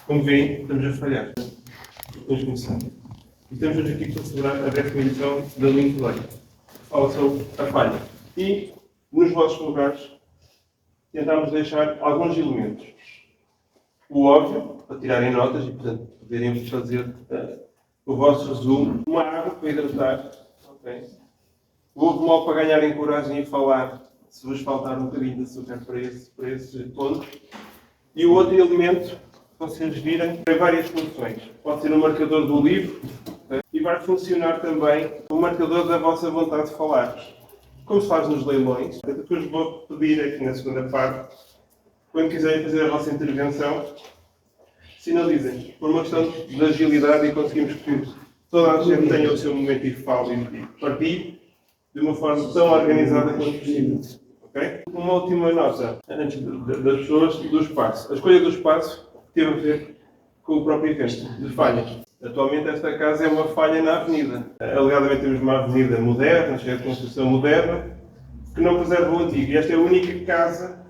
Como veem, estamos a falhar. Vamos começar. E estamos hoje aqui para celebrar a 10ª edição da Link Lane, que fala sobre a falha. E, nos vossos lugares, tentámos deixar alguns elementos. O óbvio, para tirarem notas e, portanto, poderem fazer o vosso resumo. Uma água para hidratar. Okay. O ovo mal para ganharem coragem e falar, se vos faltar um bocadinho de açúcar para esse ponto. E o outro elemento, vocês virem, tem várias funções. Pode ser um marcador do livro, okay? E vai funcionar também o marcador da vossa vontade de falar. Como se faz nos leilões. Depois vou pedir aqui na segunda parte, quando quiserem fazer a vossa intervenção, sinalizem. Por uma questão de agilidade e conseguimos que toda a gente tenha o seu momento e fale e partilhe de uma forma tão organizada quanto possível. Okay? Uma última nota, antes das pessoas, do espaço. A escolha do espaço teve a ver com o próprio evento de falhas. Atualmente esta casa é uma falha na avenida. Alegadamente temos uma avenida moderna, cheia de construção moderna, que não preserva o antigo. E esta é a única casa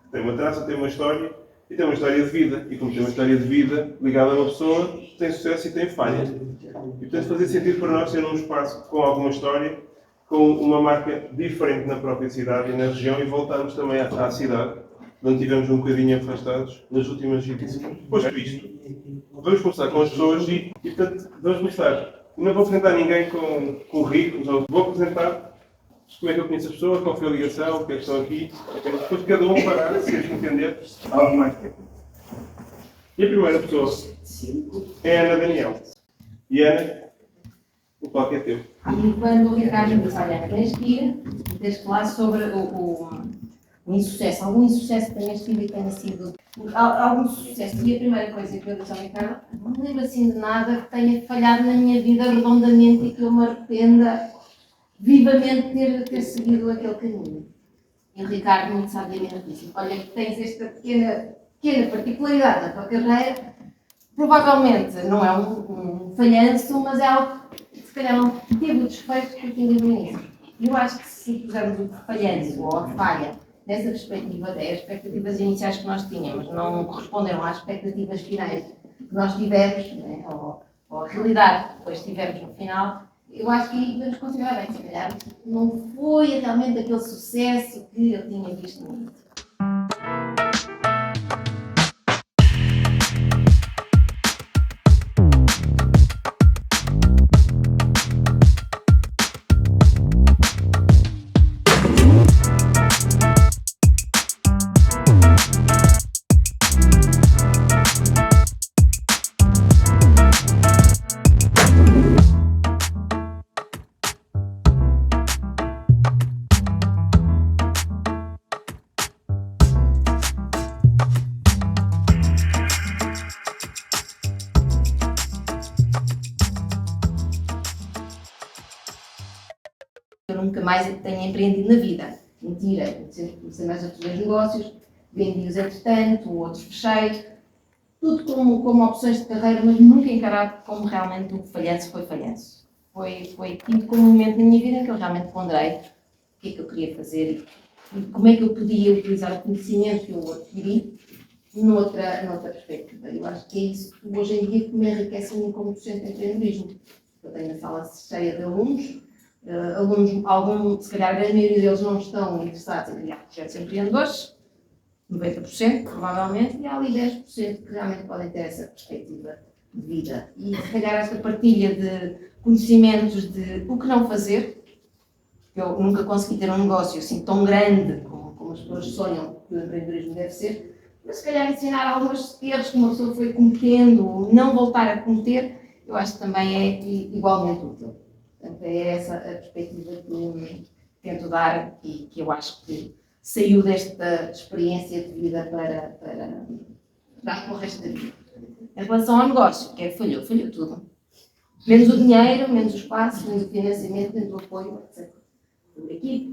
que tem uma traça, tem uma história e tem uma história de vida. E como tem uma história de vida ligada a uma pessoa, tem sucesso e tem falhas. E portanto fazia sentido para nós ter um espaço com alguma história, com uma marca diferente na própria cidade e na região, e voltarmos também à cidade, onde estivemos um bocadinho afastados nas últimas edições. Posto isto, vamos começar com as pessoas e portanto, vamos começar. Não vou apresentar ninguém com currículos, vou apresentar como é que eu conheço as pessoas, qual foi a ligação, o que é que estão aqui. Depois cada um parar, se queres entender, algo mais técnico. E a primeira pessoa é a Ana Daniel. E Ana, o palco é teu. E quando o Ricardo me disse, olha, tens que falar sobre o insucesso, algum insucesso que tenhas tido e que tenha sido algum sucesso. E a primeira coisa que eu disse ao Ricardo, não me lembro assim de nada que tenha falhado na minha vida redondamente e que eu me arrependa vivamente de ter seguido aquele caminho. E o Ricardo muito sabiamente disse, olha, tens esta pequena particularidade na tua carreira, provavelmente não é um falhanço, mas é algo que se calhar não teve o desfecho que eu tinha no início. E eu acho que se pusermos o falhanço ou a falha nessa perspectiva, as expectativas iniciais que nós tínhamos não corresponderam às expectativas finais que nós tivemos, né, ou a realidade que depois tivemos no final, eu acho que aí podemos considerar bem, se calhar não foi realmente aquele sucesso que eu tinha visto no início. Eu nunca mais tenho empreendido na vida. Mentira, comecei mais outros 2 negócios, vendi-os entretanto, outros fechei, tudo como opções de carreira, mas nunca encarado como realmente o falhanço foi falhanço. Foi tido como um momento na minha vida em que eu realmente ponderei o que é que eu queria fazer e como é que eu podia utilizar o conhecimento que eu adquiri noutra perspectiva. Eu acho que é isso que hoje em dia que me enriquece a mim como docente de empreendedorismo. Eu tenho a sala cheia de alunos, se calhar a grande maioria deles não estão interessados em criar projetos empreendedores, 90% provavelmente, e há ali 10% que realmente podem ter essa perspectiva de vida. E se calhar esta partilha de conhecimentos de o que não fazer, eu nunca consegui ter um negócio assim tão grande como as pessoas sonham que o empreendedorismo deve ser, mas se calhar ensinar alguns erros que uma pessoa foi cometendo, não voltar a cometer, eu acho que também é igualmente útil. Portanto, é essa a perspectiva que tento dar e que eu acho que saiu desta experiência de vida para dar para o resto da vida. Em relação ao negócio, que falhou tudo. Menos o dinheiro, menos o espaço, menos o financiamento, menos o apoio, etc.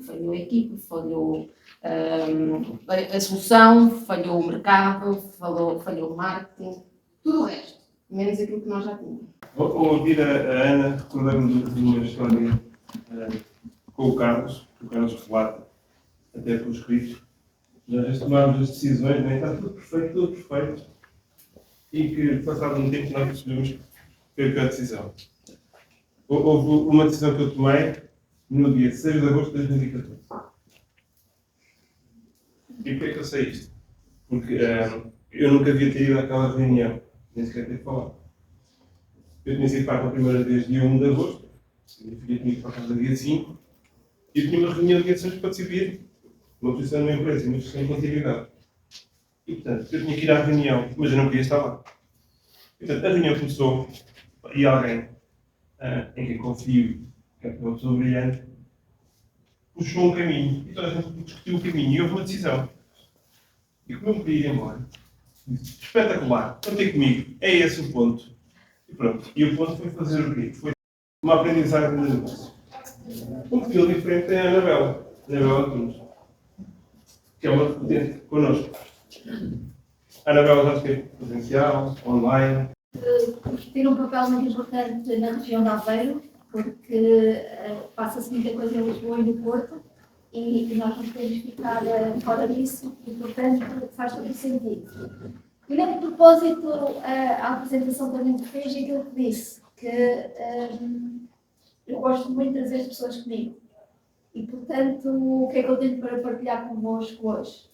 Falhou a equipe, falhou a solução, falhou o mercado, falhou o marketing, tudo o resto, menos aquilo que nós já tínhamos. Ao ouvir a Ana, recordamos uma história com o Carlos, que o Carlos relata, até pelos escritos. Nós tomámos as decisões, nem está tudo perfeito, e que, passado um tempo, nós percebemos que foi a pior decisão. Houve uma decisão que eu tomei no dia 6 de agosto de 2014. E porquê é que eu sei isto? Porque eu nunca havia ter ido àquela reunião, nem sequer ter falado. Eu tinha sido para a primeira vez dia 1 de agosto, significa que tinha ido para casa dia 5, e eu tinha uma reunião dia 6 para decidir uma posição numa empresa, uma gestão de continuidade. E, portanto, eu tinha que ir à reunião, mas eu não queria estar lá. E, portanto, a reunião começou, e alguém em quem confio, que é uma pessoa brilhante, puxou um caminho, e toda a gente discutiu o caminho, e houve uma decisão. E como eu me queria ir embora, disse, espetacular, contem comigo, é esse o ponto. E pronto, e o ponto foi fazer o quê? Foi uma aprendizagem de negócio. Um perfil diferente é a Anabela Antunes, que é uma repetente connosco. A Anabela já esteve presencial, online. Tem um papel muito importante na região de Aveiro, porque passa-se muita coisa em Lisboa e no Porto, e nós não podemos ficar fora disso, e portanto faz todo o sentido. E nem de propósito, a apresentação também que fez e aquilo que disse, que eu gosto muito de trazer as pessoas comigo. E portanto, o que é que eu tenho para partilhar convosco hoje?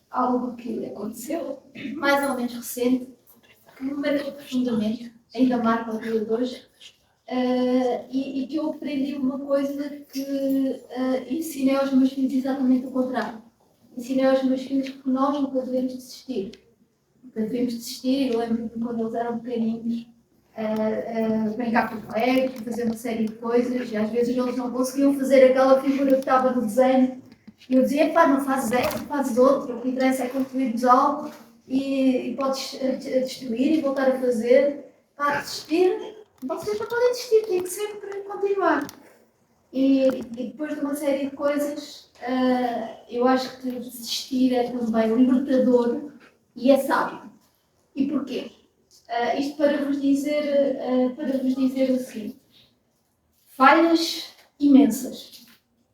Algo que aconteceu, mais ou menos recente, que me marcou profundamente, ainda marca o dia de hoje, e que eu aprendi uma coisa que ensinei aos meus filhos exatamente o contrário. Ensinei aos meus filhos que nós nunca devemos desistir. Nunca devemos desistir, eu lembro-me quando eles eram pequeninos, brincar com colegas, fazer uma série de coisas, e às vezes eles não conseguiam fazer aquela figura que estava no desenho, e eu dizia, pá, não fazes essa, fazes outra, o que interessa é construirmos algo, e podes destruir e voltar a fazer. Pá, desistir, vocês não podem desistir, tem que sempre continuar. E depois de uma série de coisas, eu acho que desistir é também libertador e é sábio. E porquê? Isto para vos dizer o seguinte: falhas imensas,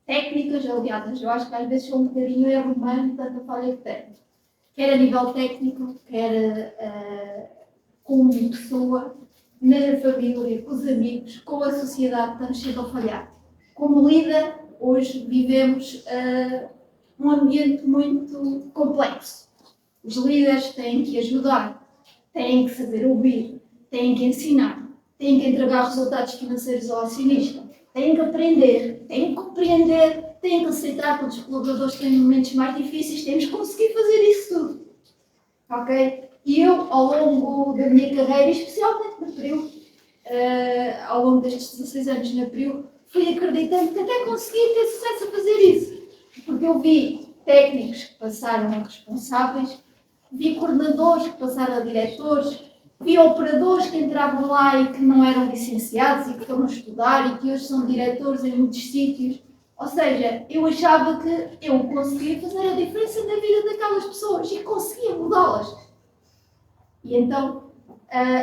técnicas aliadas, eu acho que às vezes sou um bocadinho erro humano, tanta falha que tenho. Quer a nível técnico, quer como pessoa, na família, com os amigos, com a sociedade, estamos sempre a falhar. Como líder, hoje vivemos um ambiente muito complexo. Os líderes têm que ajudar, têm que saber ouvir, têm que ensinar, têm que entregar resultados financeiros ao acionista, têm que aprender, têm que compreender, têm que aceitar que os colaboradores têm momentos mais difíceis, temos que conseguir fazer isso tudo. Ok? E eu, ao longo da minha carreira, especialmente na PRIU, ao longo destes 16 anos na PRIU, fui acreditando que até conseguia ter sucesso a fazer isso. Porque eu vi técnicos que passaram a responsáveis, vi coordenadores que passaram a diretores, vi operadores que entravam lá e que não eram licenciados e que foram estudar e que hoje são diretores em muitos sítios. Ou seja, eu achava que eu conseguia fazer a diferença na vida daquelas pessoas e conseguia mudá-las. E então,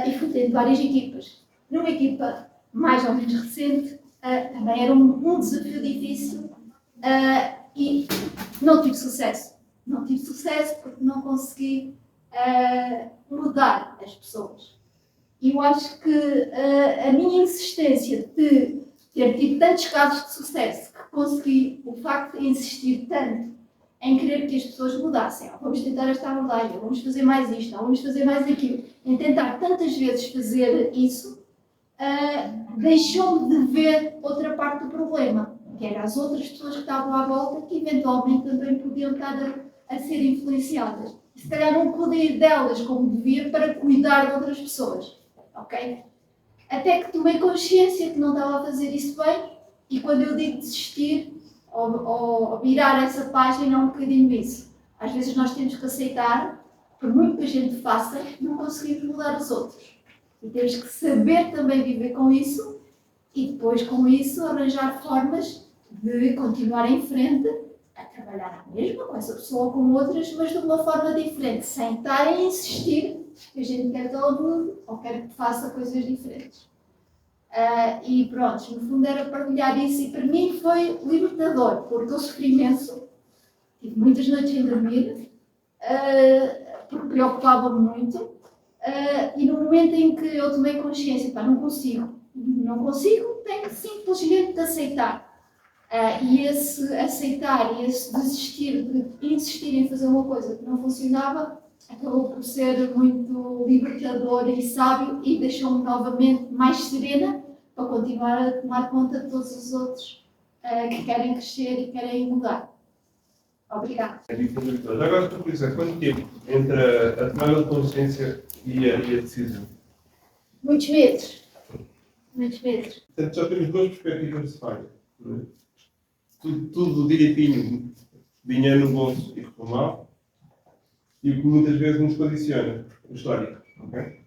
e fui tendo várias equipas. Numa equipa mais ou menos recente, também era um desafio difícil e não tive sucesso. Não tive sucesso porque não consegui mudar as pessoas. E eu acho que a minha insistência de ter tido tantos casos de sucesso, que consegui, o facto de insistir tanto em querer que as pessoas mudassem, vamos tentar esta abordagem, vamos fazer mais isto, vamos fazer mais aquilo, em tentar tantas vezes fazer isso, deixou-me de ver outra parte do problema, que eram as outras pessoas que estavam à volta, que eventualmente também podiam estar a ser influenciadas. E se calhar não cuidei delas como devia para cuidar de outras pessoas. Ok? Até que tomei consciência que não estava a fazer isso bem, e quando eu digo desistir, ou virar essa página, é um bocadinho isso. Às vezes nós temos que aceitar, por muito que a gente faça, não conseguimos mudar os outros. E temos que saber também viver com isso, e depois com isso arranjar formas de continuar em frente, a trabalhar a mesma, com essa pessoa ou com outras, mas de uma forma diferente, sem estar a insistir que a gente quer que ela mude ou quer que faça coisas diferentes. E pronto, no fundo era partilhar isso, e para mim foi libertador, porque eu sofri imenso, tive muitas noites sem dormir, porque preocupava-me muito, E no momento em que eu tomei consciência, pá, não consigo, tenho simplesmente de aceitar. E esse aceitar e esse desistir de insistir em fazer uma coisa que não funcionava acabou por ser muito libertador e sábio e deixou-me novamente mais serena para continuar a tomar conta de todos os outros que querem crescer e querem mudar. Obrigada. Agora, por isso, quanto tempo entre a tomada de consciência e a decisão? Muitos meses. Muitos meses. Portanto, já temos duas perspectivas de falha. Não é? Tudo direitinho, dinheiro no bolso e reformar, e o que muitas vezes nos condiciona, o histórico. Okay?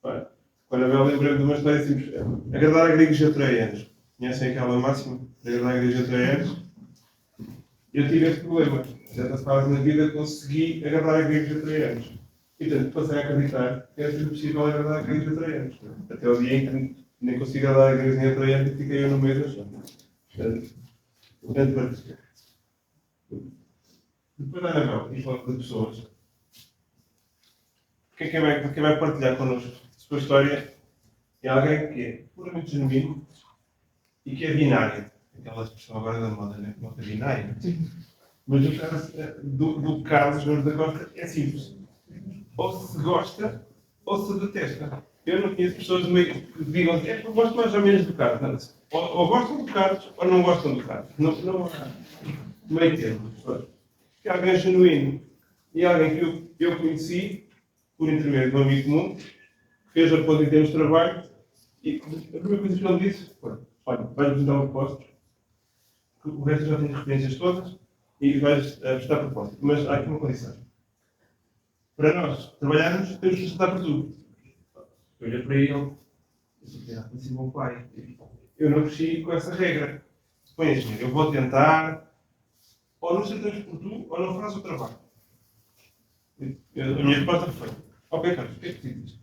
Olha, quando a Bela lembrei de uma história simples, agradar a gregos e troianos. Conhecem aquela máxima? De agradar a gregos e troianos? Eu tive esse problema. A certa fase na vida consegui agradar a gregos e troianos. E, portanto, passei a acreditar que era possível agradar a gregos e troianos. Até o dia em que nem consegui agradar a gregos e troianos e fiquei eu no meio das zonas. Grande partilha. Depois da Anabel, e falando de pessoas, quem vai partilhar connosco a sua história é alguém que é puramente genuíno e que é binário. Aquela expressão agora da moda, né? Não é binário. Mas o caso do Carlos Jorge da Costa é simples. Ou se gosta ou se detesta. Eu não conheço pessoas que digam que gosto mais ou menos do Carlos. Ou gostam do Carlos ou não gostam do Carlos. Não há meio termo. Que é alguém genuíno e alguém que eu conheci por intermédio de um amigo comum que fez a ponta em termos de trabalho e a primeira coisa que ele disse foi: olha, vais-nos dar um propósito, que o resto já tem referências todas e vais prestar propósito. Mas há aqui uma condição. Para nós trabalharmos, temos que prestar por tudo. Eu olhei para ele e disse: assim, meu pai, eu não cresci com essa regra. Põe assim, eu vou tentar, ou não tratamos por tu, ou não fazes o trabalho. A minha resposta foi: ok, Carlos, o que é que dizes?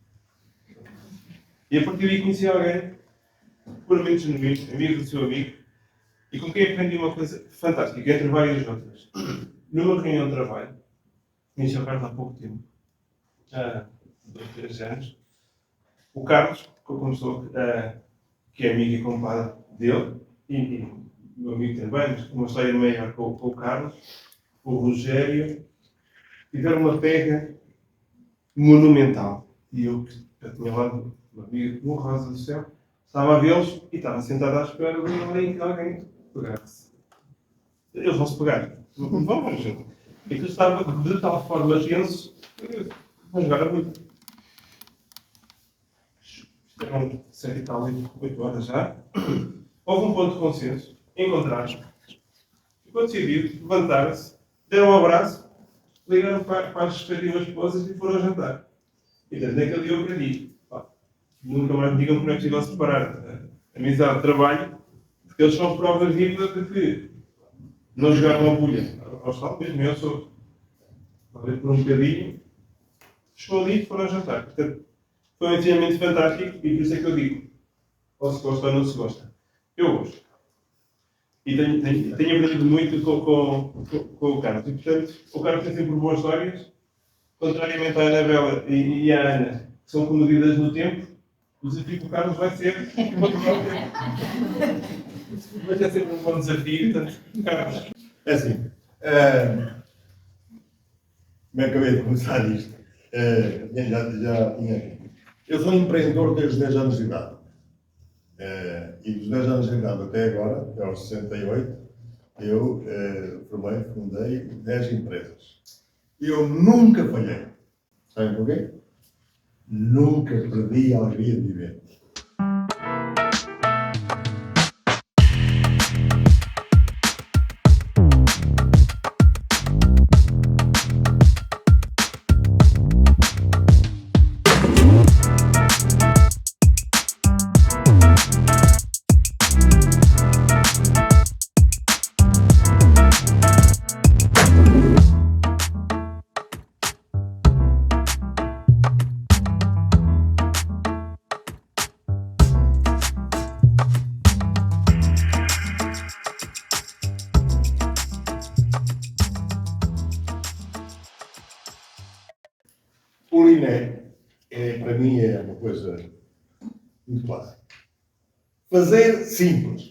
E a partir daí conheci alguém puramente genuíno, amigo do seu amigo, e com quem aprendi uma coisa fantástica, entre várias outras. Numa reunião de trabalho, conheci o Carlos há pouco tempo, há 2, 3 anos. O Carlos começou, que é amigo e compadre dele, e meu amigo também, mas uma história maior com o Carlos, com o Rogério, tiveram uma pega monumental. E eu tinha lá uma amiga com Rosa do Céu, estava a vê-los e estava sentado à espera de uma hora em que alguém pegasse. Eles vão se pegar. Vamos, gente. E que estava de tal forma tenso, vão jogar a muito. Eram 7 e tal, 8 horas já. Houve um ponto de consenso, encontraram-se. Ficou decidido, levantaram-se, deram um abraço, ligaram para as respectivas esposas e foram jantar. E portanto, naquele dia eu aprendi. Nunca mais me digam que não é possível separar a amizade de trabalho, porque eles são provas vivas de que não jogaram a bulha ao estado, mesmo eu sou. Talvez por um bocadinho, chegou ali e foram jantar. Portanto, foi um ensinamento fantástico e por isso é que eu digo: ou se gosta ou não se gosta. Eu gosto. E tenho aprendido muito com o Carlos. E portanto, o Carlos tem sempre boas histórias, contrariamente à Anabela e à Ana, que são comedidas no tempo. O desafio do Carlos vai ser continuar o tempo. Vai ser sempre um bom desafio. Portanto, Carlos. É assim. Como acabei de começar isto, eu sou empreendedor desde os 10 anos de idade. E dos 10 anos de idade até agora, até aos 68, eu fundei 10 empresas. Eu nunca falhei. Sabem porquê? Nunca perdi a alegria de viver. para mim é uma coisa muito clássica. Fazer simples.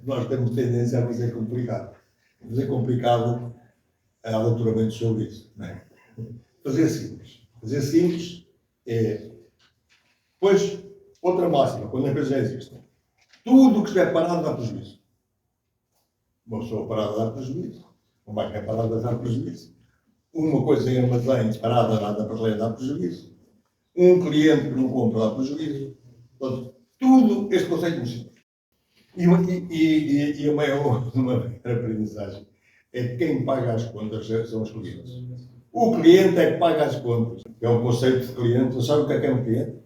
Nós temos tendência a fazer complicado. Fazer complicado há doutoramentos sobre isso. Não é? Fazer simples. Fazer simples é. Pois, outra máxima, quando a coisa já existe. Tudo o que estiver parado dá prejuízo. Uma pessoa parada dá prejuízo. Uma máquina parada dá prejuízo. Uma coisa em armazém parada dá prateleira dá prejuízo. Um cliente que não compra dá prejuízo. Portanto, tudo este conceito é simples. E a maior aprendizagem é que quem paga as contas são os clientes. O cliente é que paga as contas. É um conceito de cliente. Você sabe o que é um cliente?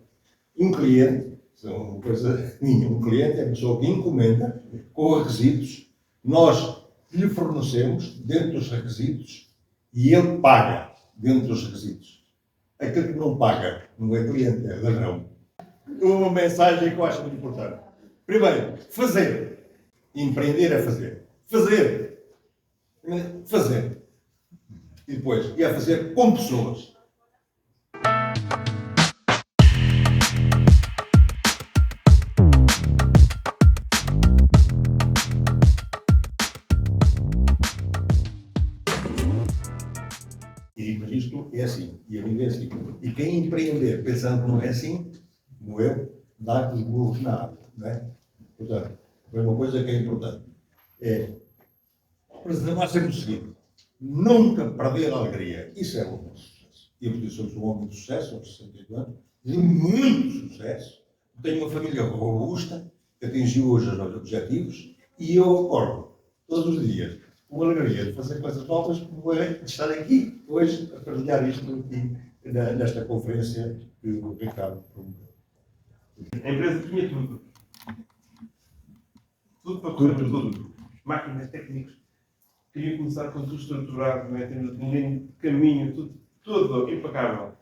Um cliente, isso é uma coisa minha, um cliente é a pessoa que encomenda com requisitos, nós lhe fornecemos dentro dos requisitos e ele paga dentro dos requisitos. Aquele que não paga não é cliente, é ladrão. Uma mensagem que eu acho muito importante. Primeiro, fazer. Empreender é fazer. Fazer. Fazer. E depois, é fazer com pessoas. Mas isto é assim, e a vida é assim. E quem empreender pensando que não é assim, como eu, dá com os burros na água, não é? Portanto, foi uma coisa que é importante. É preservar sempre o seguinte, nunca perder a alegria. Isso é um sucesso. Eu, por isso, sou um homem de sucesso, aos 68 anos, de muito sucesso. Tenho uma família robusta, que atingiu hoje os nossos objetivos, e eu acordo todos os dias com alegria de fazer coisas novas, como é de estar aqui hoje a partilhar isto aqui nesta conferência que o Ricardo promoveu. A empresa tinha tudo. Tudo para correr, tudo. Máquinas, técnicos. Queria começar com tudo estruturado, não é? Tendo um linha de caminho, tudo impecável.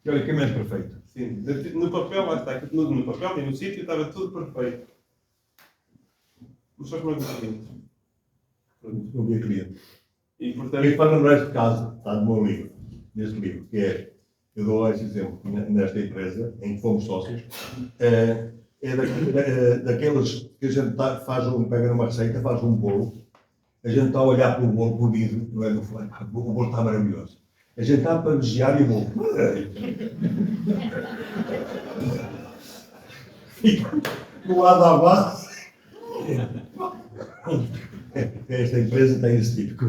Teoricamente perfeito. Sim, no papel, lá está, no papel e no sítio estava tudo perfeito. Mas só como é que eu cliente? Não havia cliente. E portanto. E para lembrar este caso, está no meu livro, neste livro, que é, eu dou esse exemplo nesta empresa, em que fomos sócios, é daqueles que a gente pega numa receita, faz um bolo, a gente está a olhar para o bolo por vidro, não é no fundo, o bolo está maravilhoso. A gente está para vigiar e o bolo. Fica do lado à base. Esta empresa tem esse tipo,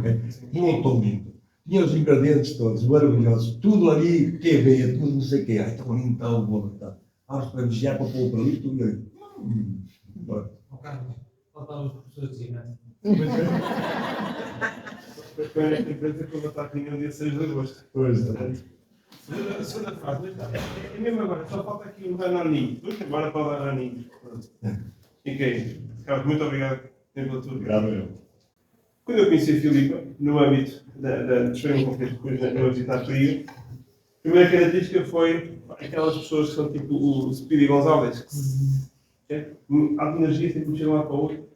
bolo tão lindo. Tinha os ingredientes todos, maravilhosos, tudo ali, que veio, tudo não sei o quê. Ai, tão lindo, está o bolo. Vamos para vigiar para pôr para ali, tudo ali. Faltavam os professores de ginásio. Foi nesta empresa que eu vou estar aqui no dia 6 de agosto. Pois é. A segunda fase, é mesmo agora, só falta aqui um danoninho. Vamos embora para o danoninho. Fiquei. Carlos, muito obrigado pela tua Obrigado, eu. Quando eu conheci a Filipa, no âmbito da Extrema Conferência depois na Universidade de Rio, a primeira característica foi aquelas pessoas que são tipo o Speedy Gonzalez, que há energia, sempre de um lado para o outro,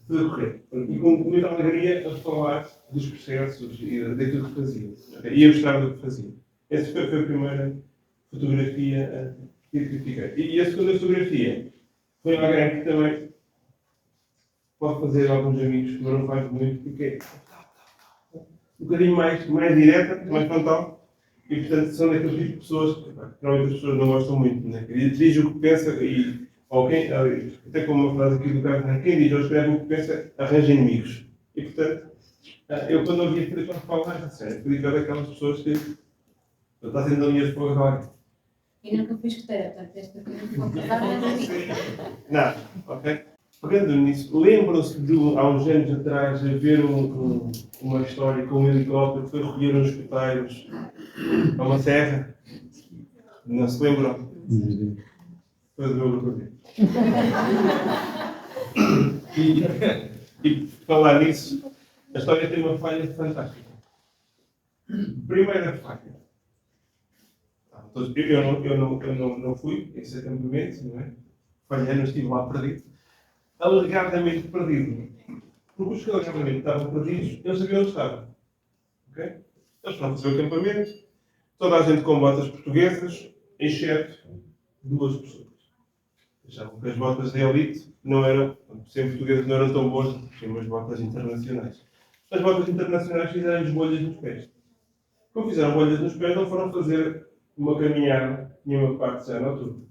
tudo a correr. E com muita alegria a falar dos processos e daquilo que fazia. E a gostar do que fazia. Essa foi a primeira fotografia que critiquei. E a segunda fotografia foi alguém que também pode fazer alguns amigos, mas não faz muito, porque é um bocadinho mais direta, mais frontal. E, portanto, são daquele tipo de pessoas que normalmente as pessoas não gostam muito, né? Que diz o que pensa e, ou quem, até como uma frase aqui do Carlos, né? Quem diz ou escreve o que pensa, arranja inimigos. E, portanto, eu quando ouvi a Filipe falar, já sei, Filipe é daquelas pessoas que está sendo linhas de fogo agora. E nunca fui escuteira, portanto, esta coisa não pode dar nada a mim. Não, ok? Pegando nisso, lembram-se de há uns anos atrás haver uma história com um helicóptero que foi recolher uns escuteiros a uma serra? Não se lembram? Foi do meu grupo. E falar nisso, a história tem uma falha fantástica. Primeira falha. Eu não fui a esse acampamento, não é? Falhei, não estive lá perdido. Alegadamente perdido. Porque os que alegadamente estavam perdidos, eles sabiam onde estavam. Okay? Eles foram fazer o acampamento, toda a gente com botas portuguesas, exceto 2 pessoas. Achavam que as botas de elite não eram, sempre portuguesas, não eram tão boas, tinham umas botas internacionais. As botas internacionais fizeram-lhes bolhas nos pés. Como fizeram bolhas nos pés, não foram fazer uma caminhada, nenhuma parte já noturna.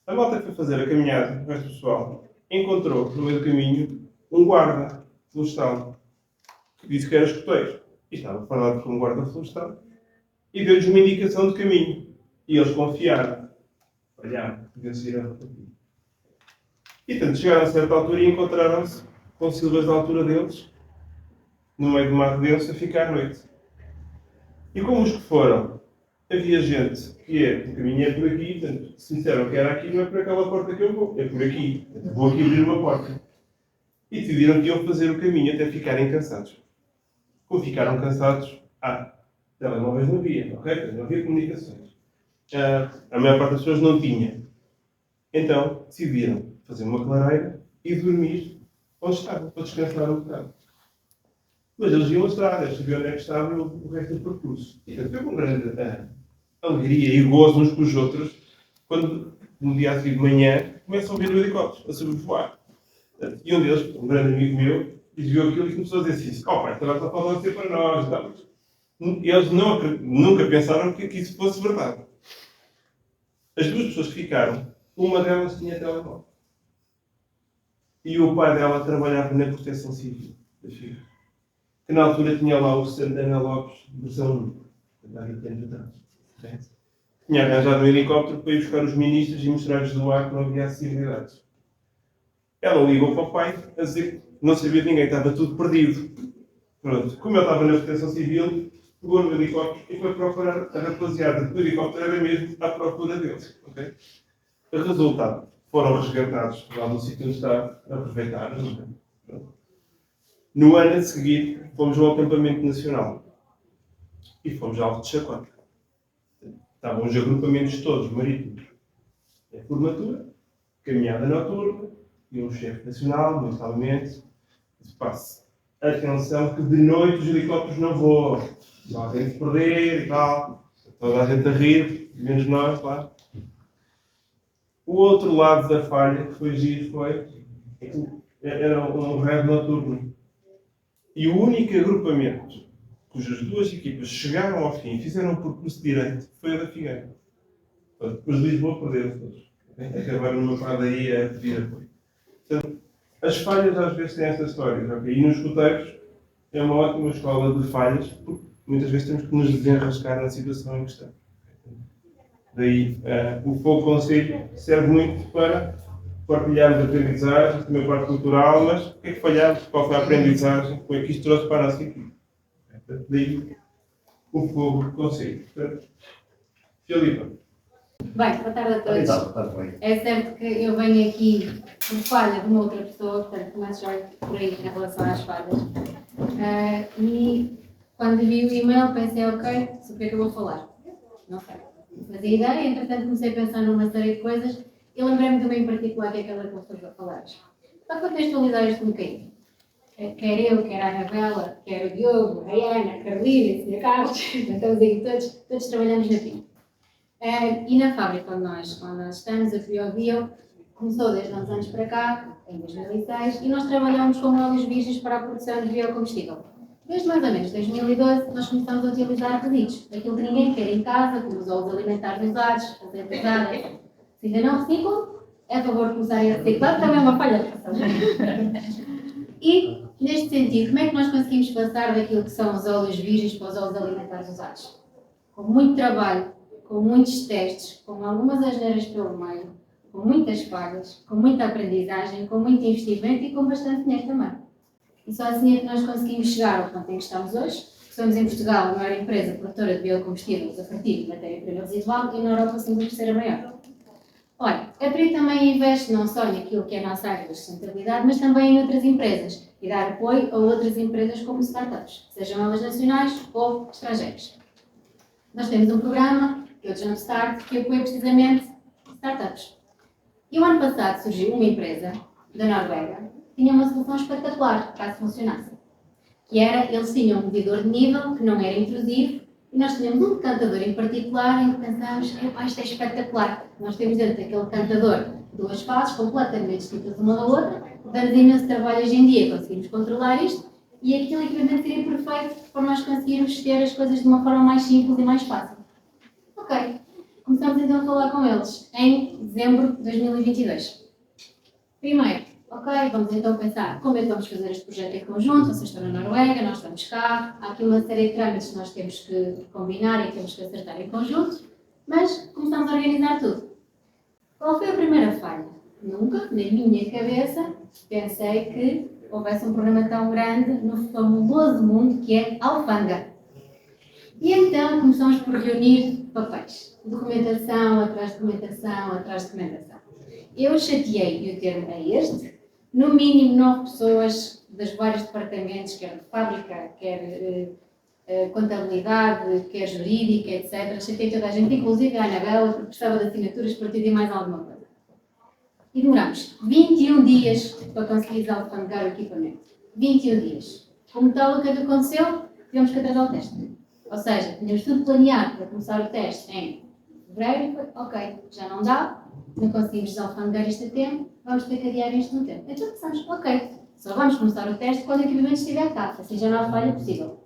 A malta que foi fazer a caminhada, o resto do pessoal, encontrou no meio do caminho um guarda florestal que disse que era escoteiro. E estava falado por um guarda florestal e deu-lhes uma indicação de caminho. E eles confiaram. Olharam, podiam seguir a rota. E tanto chegaram a certa altura e encontraram-se com silvas da altura deles, no meio do mato denso, a ficar à noite. E como os que foram, havia gente que o caminho é por aqui, portanto, se disseram que era aqui, não é por aquela porta que eu vou, é por aqui. Vou aqui abrir uma porta. E decidiram que iam fazer o caminho até ficarem cansados. Como ficaram cansados, telemóveis não havia, ok? Não havia comunicações. A maior parte das pessoas não tinha. Então, decidiram fazer uma clareira e dormir onde estavam, para descansar um bocado. Mas eles iam a estrada, eles sabiam onde é que estava o resto do percurso. E foi com grande alegria e gozo uns com os outros, quando, no dia a seguir de manhã, começam a ouvir helicópteros a sobrevoar. E um deles, um grande amigo meu, viu aquilo e começou a dizer assim: pai, será que está falando a ser para nós? E eles nunca pensaram que isso fosse verdade. As 2 pessoas que ficaram, uma delas tinha telemóvel. E o pai dela trabalhava na Proteção Civil da FIA, que na altura tinha lá o Santana Lopes, versão 1, há 20 anos atrás. Tinha arranjado um helicóptero para ir buscar os ministros e mostrar-lhes do ar que não havia acessibilidades. Ela ligou para o pai a dizer que não sabia de ninguém, estava tudo perdido. Pronto. Como ele estava na Proteção Civil, pegou no helicóptero e foi procurar a rapaziada do helicóptero, era mesmo à procura deles. Okay? O resultado, foram resgatados lá no sítio onde está, aproveitaram. No ano a seguir, fomos ao acampamento nacional e fomos ao Alto de Chacota. Estavam os agrupamentos todos marítimos. A formatura, caminhada noturna, e um chefe nacional, mensalmente, disse: passe. Atenção que de noite os helicópteros não voam. Se alguém se perder e tal. Toda a gente a rir, menos nós, claro. O outro lado da falha que foi giro era um raio noturno. E o único agrupamento cujas 2 equipas chegaram ao fim e fizeram um percurso direito foi a da Figueira. Os de Lisboa perderam todos. Acabaram numa padaria a pedir apoio. Portanto, as falhas às vezes têm estas histórias. Okay? E nos escuteiros é uma ótima escola de falhas, porque muitas vezes temos que nos desenrascar na situação em questão. Daí, o Fogo Conselho serve muito para partilharmos aprendizagens, também a parte cultural, mas o que é que falhámos? Qual foi a aprendizagem? Foi que isto trouxe para a nossa equipe. Daí, o Fogo Conselho. Portanto, Filipe. Bem, boa tarde a todos. É certo que eu venho aqui por falha de uma outra pessoa, portanto começo já por aí em relação às falhas. E quando vi o e-mail pensei, ok, sobre o que é que eu vou falar? Não sei. Não fazia ideia, entretanto comecei a pensar numa série de coisas e lembrei-me de uma em particular, que é aquela que eu estou a falar. Para contextualizar isto um bocadinho. Quer eu, quer a Anabela, quer o Diogo, a Ana, a Carolina, a Sra. Carlos, estamos aí todos trabalhamos na PIN. E na fábrica onde nós estamos, a Friovio, começou desde uns anos para cá, em 2006, e nós trabalhamos com óleos virgens para a produção de biocombustível. Desde mais ou menos 2012, nós começamos a utilizar resíduos, aquilo que ninguém quer em casa, como os óleos alimentares usados, azeite usado, etc. Se ainda não reciclam, é a favor de começarem a reciclar, também é uma falha de reciclagem. E, neste sentido, como é que nós conseguimos passar daquilo que são os óleos virgens para os óleos alimentares usados? Com muito trabalho, com muitos testes, com algumas asneiras pelo meio, com muitas falhas, com muita aprendizagem, com muito investimento e com bastante dinheiro também. E só assim é que nós conseguimos chegar ao ponto em que estamos hoje, que somos em Portugal a maior empresa produtora de biocombustíveis a partir de matéria-prima residual e na Europa somos a terceira maior. Olha, a PRI também investe não só naquilo que é a nossa área de sustentabilidade, mas também em outras empresas e dar apoio a outras empresas como startups, sejam elas nacionais ou estrangeiras. Nós temos um programa, que é o Jumpstart, que apoia precisamente startups. E o ano passado surgiu uma empresa da Noruega que tinha uma solução espetacular, caso funcionasse. Que era, eles tinham um medidor de nível que não era intrusivo E nós tínhamos um decantador em particular em que pensámos, epá, isto é espetacular. Nós temos dentro daquele decantador duas fases completamente distintas uma da outra, dando imenso trabalho hoje em dia, conseguimos controlar isto e aquele equipamento seria perfeito para nós conseguirmos ter as coisas de uma forma mais simples e mais fácil. Ok, começamos então a falar com eles em dezembro de 2022. Primeiro, ok, vamos então pensar como é que vamos fazer este projeto em conjunto. Vocês estão na Noruega, nós estamos cá. Há aqui uma série de trâmites que nós temos que combinar e temos que acertar em conjunto, mas começamos a organizar tudo. Qual foi a primeira falha? Nunca, na minha cabeça, pensei que houvesse um problema tão grande no fabuloso mundo que é a alfândega. E então começamos por reunir papéis. Documentação, atrás de documentação, atrás de documentação. Eu chateei, e o termo é este, no mínimo 9 pessoas dos vários departamentos, quer de fábrica, quer contabilidade, quer jurídica, etc. Chateei toda a gente, inclusive a Anabela, porque precisava de assinaturas para ter mais alguma coisa. E demoramos 21 dias para conseguir alfandegar o equipamento. 21 dias. Como tal, o que é que aconteceu? Tivemos que atrasar o teste. Ou seja, tínhamos tudo planeado para começar o teste em fevereiro e foi, ok, já não dá, não conseguimos alfandegar isto a tempo, vamos ter que adiar isto no tempo. Então pensamos, ok, só vamos começar o teste quando o equipamento estiver cá, assim já não há falha possível.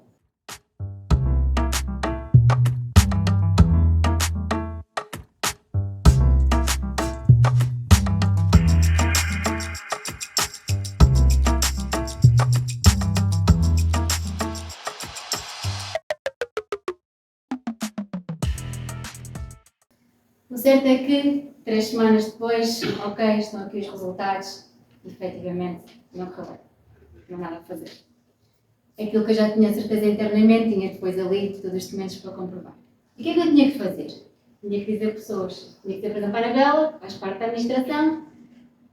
O certo é que, 3 semanas depois, ok, estão aqui os resultados, e efetivamente não correu bem. Não há nada a fazer. Aquilo que eu já tinha certeza internamente, tinha depois ali todos os documentos para comprovar. E o que é que eu tinha que fazer? Tinha que dizer a pessoas, tinha que dizer, por exemplo, a Anabela, faz parte da administração,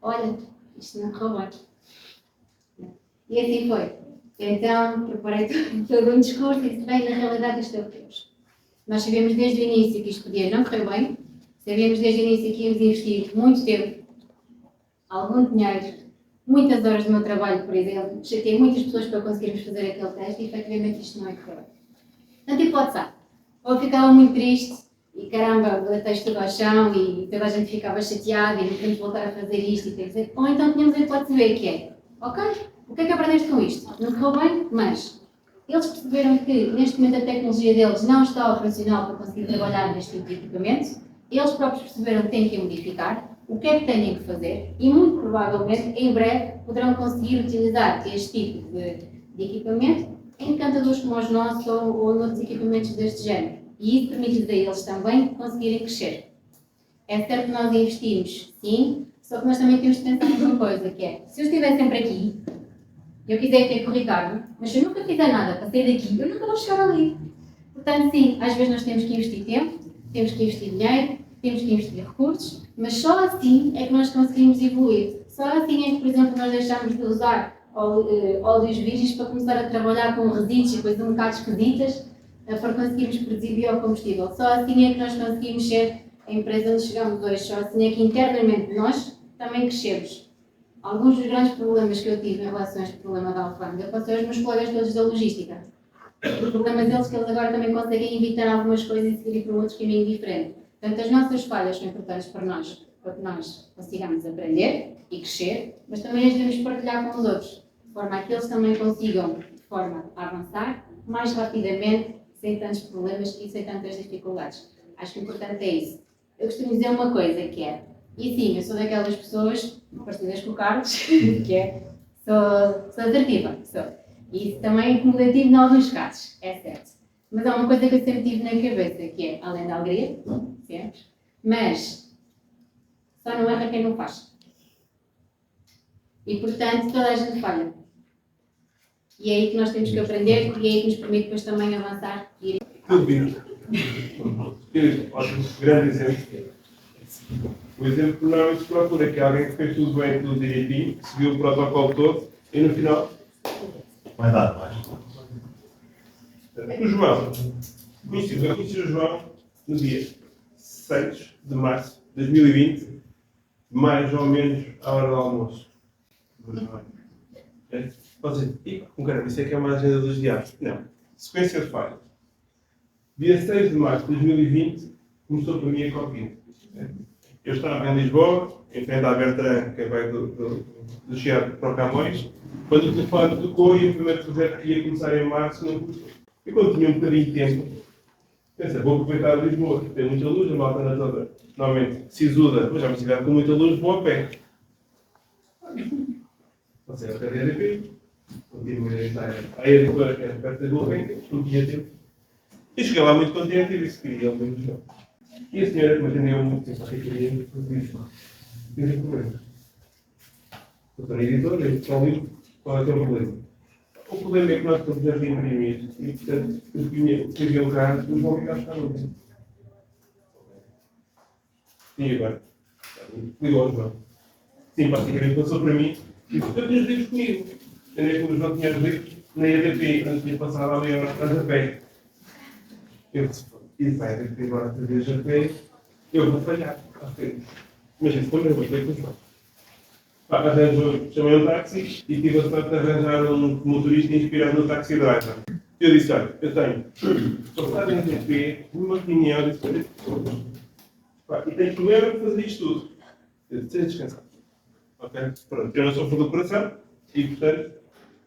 olha, isto não correu bem. E assim foi. Então, preparei todo um discurso e disse, bem, na realidade isto é o que temos. Nós sabíamos desde o início que isto podia não correr bem, sabíamos desde o início que íamos investir muito tempo, algum dinheiro, muitas horas do meu trabalho, por exemplo, chateei muitas pessoas para conseguirmos fazer aquele teste e efetivamente isto não é correto. Portanto, hipótese A. Ou eu ficava muito triste e caramba, deitei tudo ao chão e toda a gente ficava chateada e não temos de voltar a fazer isto e tem que dizer. Ou então tínhamos a hipótese B, que é, ok, o que é que aprendeste com isto? Não correu bem, mas eles perceberam que neste momento a tecnologia deles não está operacional para conseguir trabalhar neste tipo de equipamento. Eles próprios perceberam que têm que modificar, o que é que têm que fazer e muito provavelmente em breve poderão conseguir utilizar este tipo de equipamento em cantadores como os nossos ou noutros equipamentos deste género. E isso permite a eles também conseguirem crescer. É certo que nós investimos, sim, só que nós também temos de pensar numa coisa, que é, se eu estiver sempre aqui, eu quiser ter com o Ricardo, mas se eu nunca fizer nada para sair daqui, eu nunca vou chegar ali. Portanto, sim, às vezes nós temos que investir tempo, temos que investir dinheiro, temos que investir recursos, mas só assim é que nós conseguimos evoluir. Só assim é que, por exemplo, nós deixamos de usar óleos virgens para começar a trabalhar com resíduos e coisas um bocado esquisitas para conseguirmos produzir biocombustível. Só assim é que nós conseguimos ser a empresa onde chegamos hoje. Só assim é que internamente nós também crescemos. Alguns dos grandes problemas que eu tive em relação a este problema da alfândega passou aos meus colegas todos da logística. O problema deles é que eles agora também conseguem evitar algumas coisas e seguir por outros caminhos diferentes. Portanto, as nossas falhas são importantes para que nós consigamos aprender e crescer, mas também as devemos partilhar com os outros, de forma a que eles também consigam, de forma a avançar, mais rapidamente, sem tantos problemas e sem tantas dificuldades. Acho que o importante é isso. Eu costumo dizer uma coisa que é, e sim, eu sou daquelas pessoas, parecidas com o Carlos, que é, sou assertiva, sou. E isso também é acumulativo em alguns casos, é certo. Mas há uma coisa que eu sempre tive na cabeça, que é, além da alegria, sempre, mas só não erra quem não faz. E, portanto, toda a gente falha. E é aí que nós temos que aprender e é aí que nos permite depois também avançar e ir. Tudo bem. Ótimo, grande exemplo. O exemplo normalmente se procura que alguém que fez tudo bem, tudo direitinho, seguiu o protocolo todo e no final. Vai dar mais. O João. Eu conheci o João no dia 6 de março de 2020, mais ou menos à hora do almoço. Pode dizer, com caramba, isso é que é uma agenda dos diabos. Não. Sequência de falhas. Dia 6 de março de 2020, começou para mim a Covid. Eu estava em Lisboa, em frente à Bertrand, que vai do Chiado para o Camões, quando o telefone tocou e o primeiro projeto que ia começar em março não começou. E quando tinha um bocadinho de tempo, pensei, vou aproveitar Lisboa, que tem muita luz, a malta na toda, normalmente sisuda, mas já me estiver com muita luz, vou a pé. Passei até a EDP, continuei a estar à editora, que era perto da Gulbenkian, não tinha tempo. E cheguei lá muito contente e disse que queria ele mesmo jogar. E a senhora que me atendeu muito tempo, que queria, disse, tem um problema. Eu estou na editora, eu estou ali, qual é que é o problema? O problema é que nós estamos a reimprimir e, portanto, o que havia um carro, os vão ficar a estar no tempo. E agora? Ligou ao João. Simpaticamente passou para mim e disse, eu tinha os livros comigo. Entendeu que o João tinha os livros na EDP, antes de passar ali atrás a pé. Eu disse, e vai ter que ir agora outra vez a pé, eu vou falhar. Mas isso foi mesmo, foi com o João. Chamei um táxi e tive a sorte de arranjar um motorista inspirado no Taxi Driver. Eu disse, olha, eu tenho passado em EDP, uma opinião de 40 pessoas. E tenho problema para fazer isto tudo. Eu disse, descansar. Ok? Pronto, eu não sou do coração e, portanto,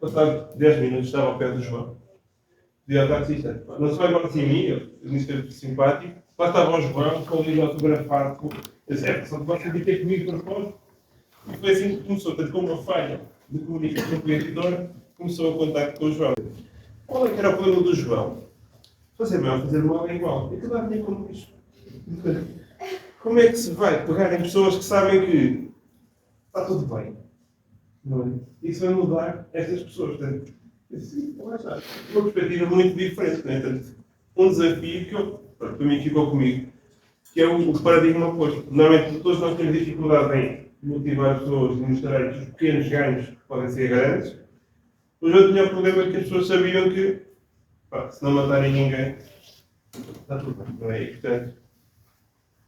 passado 10 minutos estava ao pé do João. Dizia ao taxista, não se vai embora sem mim, eu disse que era simpático. Lá estava o João, com o livro autografado. Eu disse, só te posso ter comigo para fora. E foi assim que começou, portanto, com uma falha de comunicação com o editor, começou a contato com o João. Qual é que era o problema do João? Fazer mal é igual. E que dá nem como isto. Como é que se vai pegar em pessoas que sabem que está tudo bem? Não é? Isso vai mudar estas pessoas. Portanto, lá está. Uma perspectiva muito diferente. Né? Portanto, um desafio que para mim ficou comigo, que é o paradigma oposto. Normalmente todos nós temos dificuldade em motivar as pessoas e mostrar os pequenos ganhos que podem ser grandes. O João tinha o problema que as pessoas sabiam que, se não matarem ninguém, está tudo bem. Não é? E, portanto,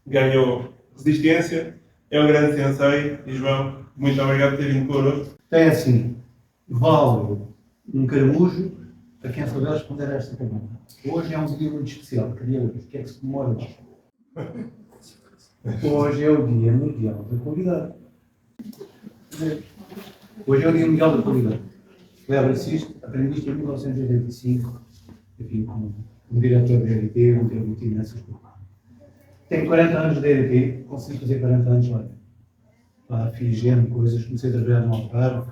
ganhou resistência, é um grande sensei. E João, muito obrigado por ter vindo connosco. É assim, vale um caramujo a quem souber responder a esta pergunta. Hoje é um dia muito especial, que dia hoje? O que é que se comemora hoje? Hoje é o Dia Mundial da Qualidade. Hoje é o Dia Mundial da Qualidade. Celebra-se isto, aprendi isto em 1985, enfim, como diretor da EDP, um dia muito nessas coisas. Tenho 40 anos de EDP, consegui fazer 40 anos lá. Fiz N coisas, comecei a trabalhar no Algarve,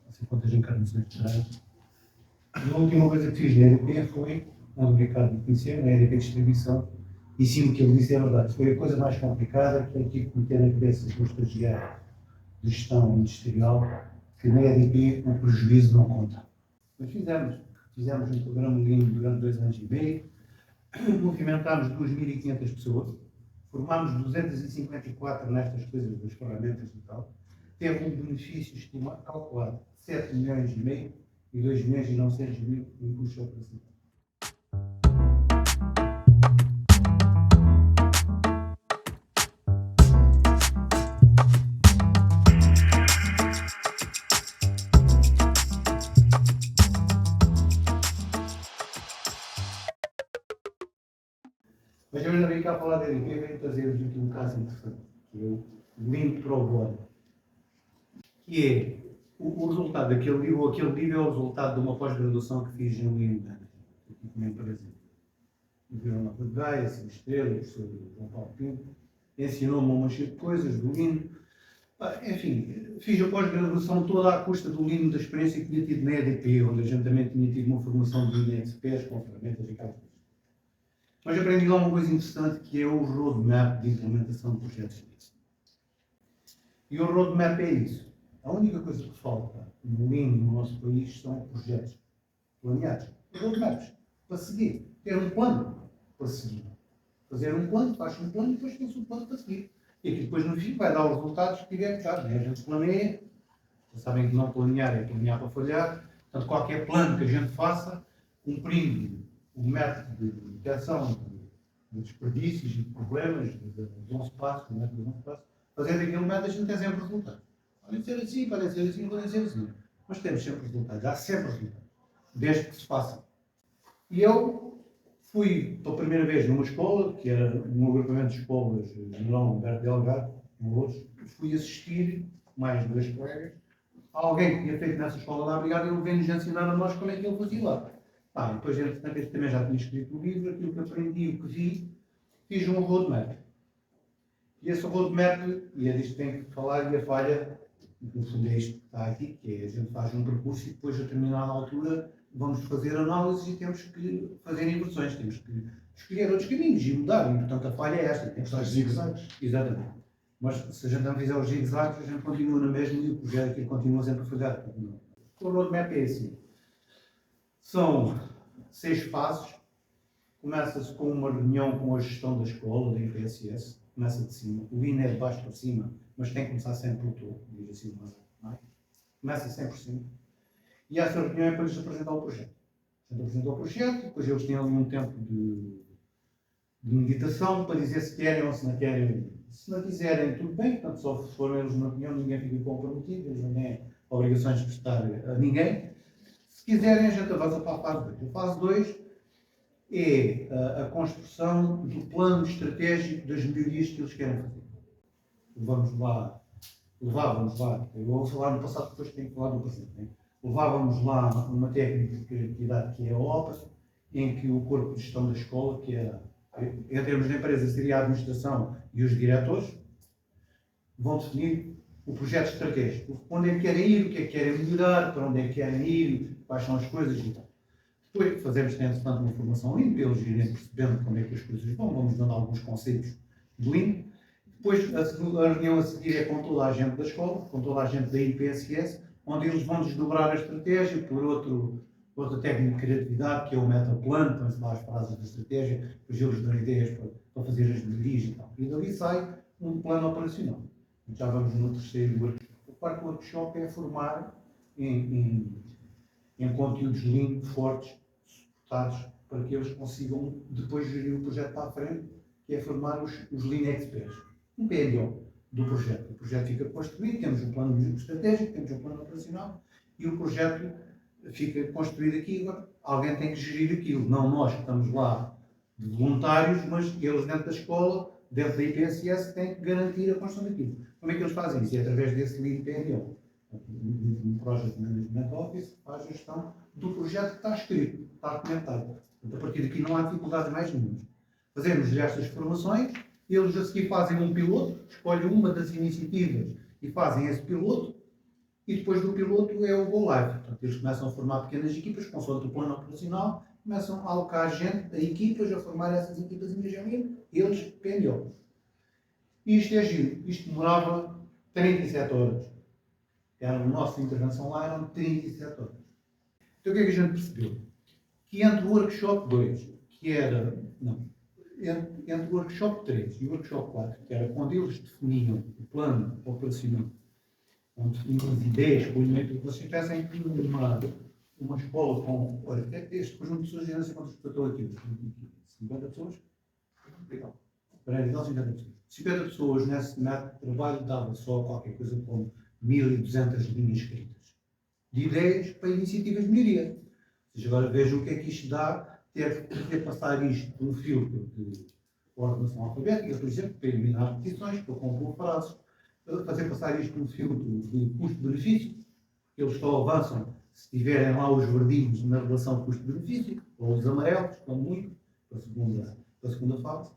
não sei quantas encarnações de trabalho. A última coisa que fiz na EDP foi, onde o Ricardo me conhecia, na EDP Distribuição, e sim, o que ele disse é verdade. Foi a coisa mais complicada que eu tive que meter na cabeça do estagiário de gestão industrial, que na EDP o prejuízo não conta. Mas fizemos um programa lindo durante 2 anos e meio, movimentámos 2.500 pessoas, formámos 254 nestas coisas das ferramentas e tal, teve um benefício estimado, calculado de 7 milhões e meio e 2 milhões e 900 mil em custos operacionais. Mas eu ainda vim cá falar da EDP e venho trazer-vos aqui um caso interessante, que é o Lean Pro Bono, que é o resultado daquele livro, ou aquele livro é o resultado de uma pós-graduação que fiz em Lean Management, aqui com uma empresa. Viram lá de Gaia, 5 estrelas, sobre o João Paulo Pinto, ensinou-me uma série de coisas do Lean. Enfim, fiz a pós-graduação toda à custa do Lean, da experiência que tinha tido na EDP, onde a gente também tinha tido uma formação de Lean Experts com ferramentas e tal. Mas aprendi lá uma coisa interessante, que é o roadmap de implementação de projetos de Lean. E o roadmap é isso. A única coisa que falta no Lean no nosso país são projetos planeados. Roadmaps, para seguir. Ter um plano para seguir. Fazer um plano, faz um plano e depois tem-se um plano para seguir. E aqui depois no fim vai dar os resultados que tiver que dar. A gente planeia. Vocês sabem que não planear é planear para falhar. Portanto, qualquer plano que a gente faça, cumprindo o método de detecção de desperdícios e de problemas, de 11 passos, o método de 11 passos, fazendo aquele método, a gente tem sempre resultados. Podem ser assim, podem ser assim, podem ser assim. Mas temos sempre resultados, há sempre resultados, desde que se façam. E eu Fui pela primeira vez numa escola, que era um agrupamento de escolas, General Humberto Delgado, em Louros. Fui assistir, mais 2 colegas, a alguém que tinha feito nessa escola da Brigada, e ele veio-nos ensinar a nós como é que ele fazia lá. E depois, entretanto, eu também já tinha escrito o livro, aquilo que aprendi, o que vi, fiz um roadmap. E esse roadmap, e é disto que tenho que falar, e a falha, no fundo é isto que está aqui, que é a gente faz um percurso e depois, a determinada altura, vamos fazer análises e temos que fazer inversões, temos que escolher outros caminhos e mudar. E, portanto, a falha é esta. Temos que Os zigue-zagues. Exatamente. Mas se a gente não fizer os zigue-zagues, a gente continua na mesma e o projeto aqui continua sempre a falhar. O roadmap é assim. São 6 fases. Começa-se com uma reunião com a gestão da escola, da IPSS. Começa de cima. O INE é de baixo para cima, mas tem que começar sempre pelo topo, diz assim, não é? Começa sempre por cima. E essa reunião é para lhes apresentar o projeto. A gente apresentou o projeto, depois eles têm ali um tempo de meditação para dizer se querem ou se não querem. Se não quiserem, tudo bem, portanto, só se forem eles na reunião, ninguém fica comprometido, eles não têm obrigações de prestar a ninguém. Se quiserem, a gente avança para a fase 2. A fase 2 é a construção do plano estratégico das melhorias que eles querem fazer. Levávamos lá, eu vou falar no passado, depois tenho que falar do presente. Né? Levávamos lá uma técnica de criatividade que é a OPA, em que o corpo de gestão da escola, que era, em termos de empresa, seria a administração e os diretores, vão definir o projeto estratégico. Onde é que querem ir, o que é que querem melhorar, para onde é que querem ir, quais são as coisas e tal. Depois fazemos, entretanto, uma formação limpa, eles irem percebendo como é que as coisas vão, vamos dando alguns conceitos de limpo. Depois, a reunião a seguir é com toda a gente da escola, com toda a gente da IPSS, onde eles vão desdobrar a estratégia por outra técnica de criatividade, que é o metaplan, põe-se lá as frases da estratégia, depois eles dão ideias para fazer as melhorias e tal. E dali sai um plano operacional. Já vamos no terceiro workshop. O quarto workshop é formar em conteúdos lean, fortes, suportados, para que eles consigam depois gerir o projeto para a frente, que é formar os Lean Experts. Um PNO do projeto. O projeto fica construído, temos um plano estratégico, temos um plano operacional e o projeto fica construído aqui. Agora, alguém tem que gerir aquilo. Não nós que estamos lá de voluntários, mas eles dentro da escola, dentro da IPSS, têm que garantir a construção daquilo. Como é que eles fazem isso? É através desse Lean PNO. Um Project Management Office faz a gestão do projeto que está escrito, está documentado. A partir daqui não há dificuldades mais nenhuma. Fazemos estas formações, eles a seguir fazem um piloto, escolhem uma das iniciativas e fazem esse piloto, e depois do piloto é o Go Live. Portanto, eles começam a formar pequenas equipas, consoante o plano operacional, começam a alocar gente, a equipas, a formar essas equipas em engenharia, eles PNO. E isto é giro. Isto demorava 37 horas. A nossa intervenção lá eram 37 horas. Então o que é que a gente percebeu? Que entre o workshop 2, que era. Não. Entre o workshop 3 e o workshop 4, que era quando eles definiam o plano operacional, onde definiam as ideias, que vocês pensem que uma escola com. Olha, este conjunto de pessoas, eu não sei quantos estou aqui. 50 pessoas? Legal. Para 50 pessoas. 50 pessoas nesse método de trabalho dava só qualquer coisa como 1200 linhas escritas de ideias para iniciativas de melhoria. Ou seja, agora vejam o que é que isto dá, ter que passar isto por um filtro de ordenação alfabética, por exemplo, para eliminar repetições, para compor frases, fazer passar isto por um filtro de custo-benefício, porque eles só avançam se tiverem lá os verdinhos na relação custo-benefício, ou os amarelos, que estão muito, para a segunda fase.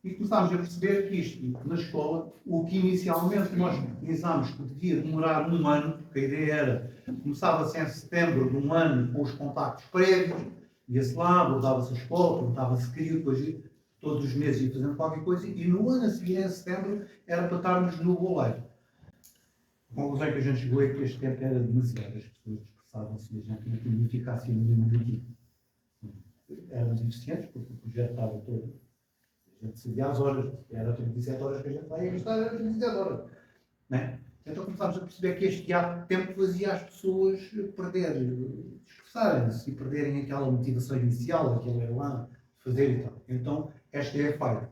E começámos a perceber que isto, na escola, o que inicialmente nós pensámos que devia demorar um ano, porque a ideia era, começava-se em setembro de um ano com os contactos prévios, ia-se lá, abordava-se a escola, perguntava-se se queria, depois todos os meses ia fazendo qualquer coisa, e no ano a seguir, em setembro, era para estarmos no Go Live. A conclusão que a gente chegou é que este tempo era demasiado, as pessoas dispersavam-se e a gente não tinha eficácia nenhuma daqui. Éramos eficientes, porque o projeto estava todo. A gente decidia às horas, era 37 horas que a gente vai gastar, era 37 horas. Né? Então começámos a perceber que este ato de tempo fazia as pessoas dispersarem-se e perderem aquela motivação inicial, aquele elan de fazer e tal. Então, esta é a falha.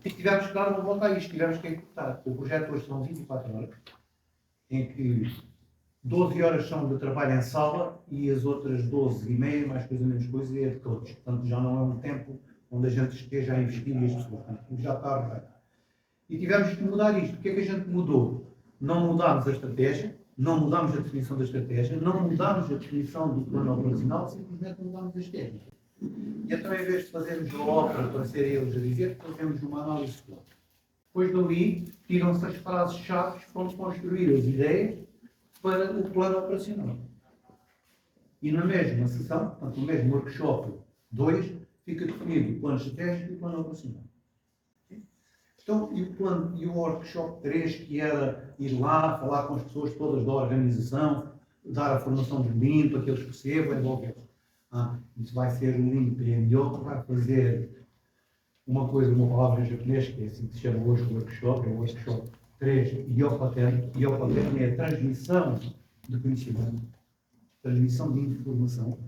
E tivemos que dar uma volta a isto, tivemos que encurtar. O projeto hoje são 24 horas, em que 12 horas são de trabalho em sala e as outras 12h30, mais coisa menos coisa, é de todos. Portanto, já não é um tempo onde a gente esteja a investir e as pessoas. Portanto, já está a arranjar. E tivemos que mudar isto. O que é que a gente mudou? Não mudámos a estratégia, não mudámos a definição da estratégia, não mudámos a definição do plano operacional, simplesmente mudámos as técnicas. E então, em vez de fazermos a ópera para serem eles a dizer, fazemos uma análise de plano. Depois dali, tiram-se as frases-chave para construir as ideias para o plano operacional. E na mesma sessão, portanto, no mesmo workshop 2, fica definido o plano estratégico e o plano operacional. Então, e o workshop 3, que era ir lá, falar com as pessoas todas da organização, dar a formação de Lean para que eles percebam, é logo isso vai ser o Lean PMO, que vai fazer uma coisa, uma palavra em japonês, que é assim que se chama hoje o workshop, é o workshop 3, Yokoten. Yokoten é a transmissão de conhecimento, transmissão de informação.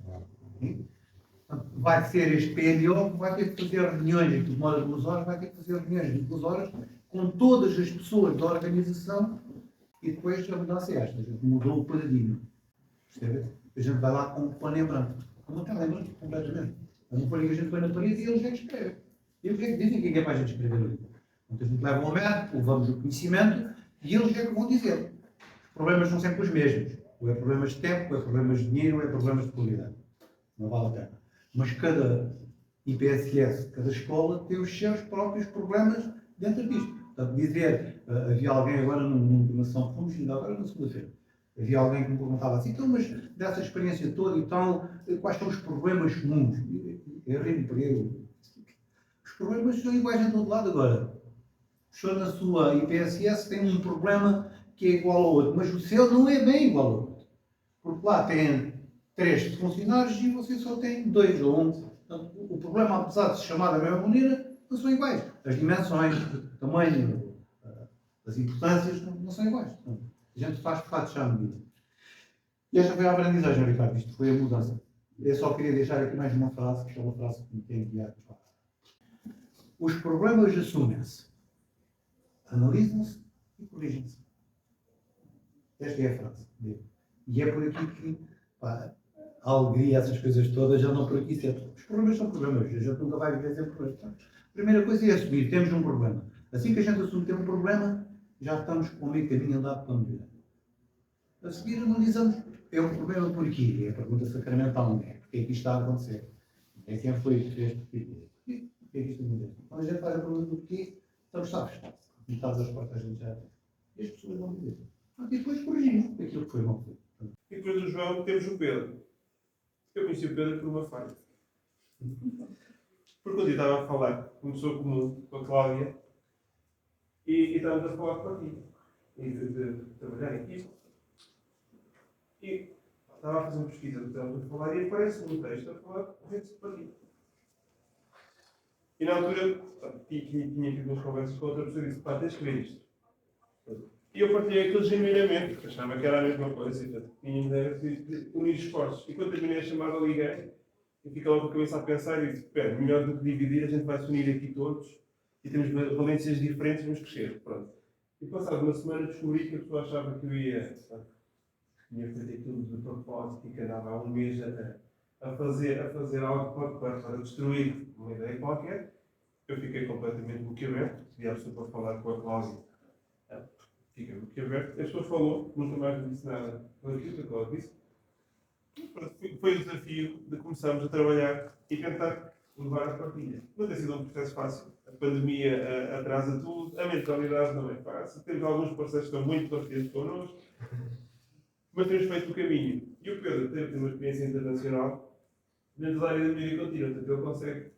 Vai ser este PMO que vai ter que fazer reuniões, que demora 2 horas, vai ter que fazer reuniões de 2 horas com todas as pessoas da organização e depois a mudança é esta. A gente mudou o paradigma. Percebe? A gente vai lá com um plano em branco. Como está em branco, completamente. Uma folha que a gente põe na parede e eles é que escrevem. E eles é que dizem o que é para a gente escrever ali. Então a gente leva ao médico, levamos o conhecimento e eles é que vão dizer. Os problemas são sempre os mesmos. Ou é problemas de tempo, ou é problemas de dinheiro, ou é problemas de qualidade. Não vale a pena. Mas cada IPSS, cada escola tem os seus próprios problemas dentro disto. Portanto, dizer, havia alguém agora numa formação que fomos, ainda agora na segunda-feira, havia alguém que me perguntava assim, então, mas dessa experiência toda e tal, quais são os problemas comuns? Eu ri-me para ele. Os problemas são iguais em todo lado agora. O senhor na sua IPSS tem um problema que é igual ao outro, mas o seu não é bem igual ao outro. Porque lá tem 3 funcionários e você só tem 2 ou 1. Portanto, o problema, apesar de se chamar da mesma maneira, não são iguais. As dimensões, o tamanho, as importâncias não são iguais. Portanto, a gente faz fatos à medida. E esta foi a aprendizagem, Ricardo. Isto foi a mudança. Eu só queria deixar aqui mais uma frase, que é uma frase que me tem enviado. Os problemas assumem-se, analisam-se e corrigem-se. Esta é a frase dele. E é por aqui que a alegria, essas coisas todas, já não por aqui sempre. Os problemas são problemas, a gente nunca vai viver sem problemas. A primeira coisa é assumir, temos um problema. Assim que a gente assume que tem um problema, já estamos com o meio caminho andado para melhorar. A seguir analisamos, é um problema porquê? É a pergunta sacramental, não é? Porque é que isto está a acontecer? É quem foi que fez porquê? Porquê é que isto acontece? Quando a gente faz a pergunta do porquê, estamos sabes. Metade das portas a gente já tem. E as pessoas vão dizer. E depois corrigimos aquilo que foi mal feito. E depois do João temos o Pedro. Eu conheci o Pedro por uma falha. Porque um dia estava a falar com uma pessoa comum, com a Cláudia, e estávamos a falar de partilha. E de trabalhar em equipe. E estava a fazer uma pesquisa, estávamos a falar, e aparece um texto a falar de redes de partilha. E na altura, tinha tido umas conversas com outra pessoa e disse, pá, tens que ver isto. E eu partilhei aquilo genuinamente, porque achava que era a mesma coisa, e portanto, tinha ideia de unir esforços. E quando terminei a chamada, liguei, e fiquei logo com a cabeça a pensar, e disse, espera, melhor do que dividir, a gente vai se unir aqui todos, e temos valências diferentes, vamos crescer. Pronto. E passado uma semana descobri que a pessoa achava que eu tinha feito aquilo de propósito, e que andava há um mês a fazer algo para destruir uma ideia qualquer. Eu fiquei completamente boquiaberto, pedi à pessoa para falar com a Cláudia. Fiquei boquiaberto. A pessoa falou, nunca mais me disse nada daquilo que a Cláudia disse. Foi o desafio de começarmos a trabalhar e tentar levar a partilha. Não tem sido um processo fácil. A pandemia atrasa tudo, a mentalidade não é fácil. Temos alguns parceiros que estão muito pacientes connosco, mas temos feito o caminho. E o Pedro teve uma experiência internacional dentro da área da mídia contínua, portanto ele consegue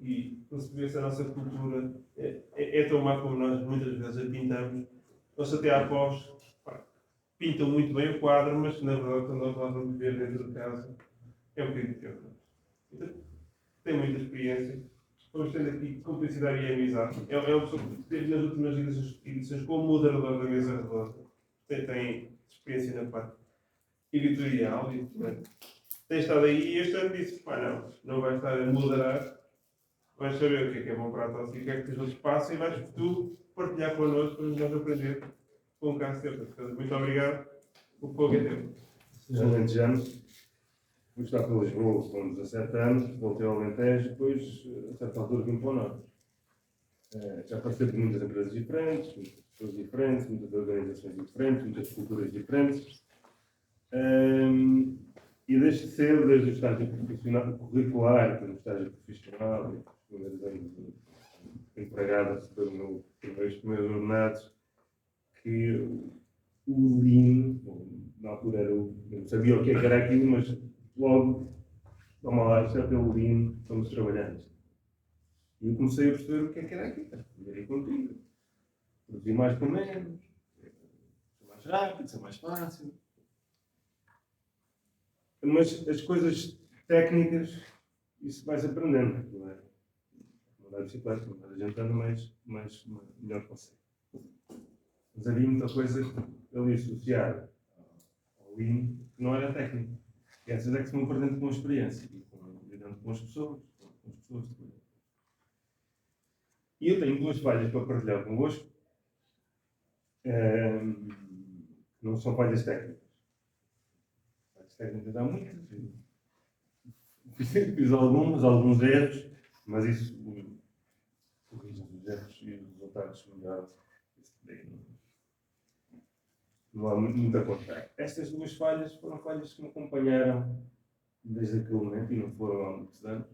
e conceber se a nossa cultura é tão má como nós muitas vezes a pintamos. Nós até após pintam muito bem o quadro, mas na verdade quando nós vamos ver dentro de casa é um bocadinho pior. Então, tem muita experiência. Vamos tendo aqui cumplicidade e amizade. É uma pessoa que esteve nas últimas edições como moderador da mesa redonda. Tem experiência na parte editorial e tem estado aí e este ano disse, não vais estar a moderar, vais saber o que é bom para a tosse e o que é que os outros passam e vais tu partilhar connosco para nós aprender com o caso teu. Portanto, muito obrigado O fogo é teu. Os alentejanos, fui estar para Lisboa com 17 anos, voltei ao Alentejo, depois, a certa altura, vim para o Norte. Já passei por muitas empresas diferentes, muitas pessoas diferentes, muitas organizações diferentes, muitas culturas diferentes. E desde cedo, desde o estágio profissional, curricular, depois o estágio profissional, e os primeiros anos de empregado, receber os primeiros ordenados, que o Lean, na altura era eu não sabia o que era aquilo, mas logo, toma lá, isto é pelo Lean, estamos trabalhando. E eu comecei a perceber o que era aquilo. Melhorei contigo. Produzir mais com menos, ser mais rápido, ser mais fácil. Mas as coisas técnicas, isso vais aprendendo, não é? Andar de bicicleta, a gente anda melhor consegue. Mas havia muita coisa ali associada ao Lean que não era técnica. E essas é que se vão perdendo com a experiência e lidando com as pessoas. E eu tenho duas falhas para partilhar convosco, não são falhas técnicas. Falhas técnicas há muitas. Fiz alguns erros, mas isso corrige os erros e os resultados melhores. Não há muito a contar. Estas duas falhas foram falhas que me acompanharam desde aquele momento, e não foram há muitos anos.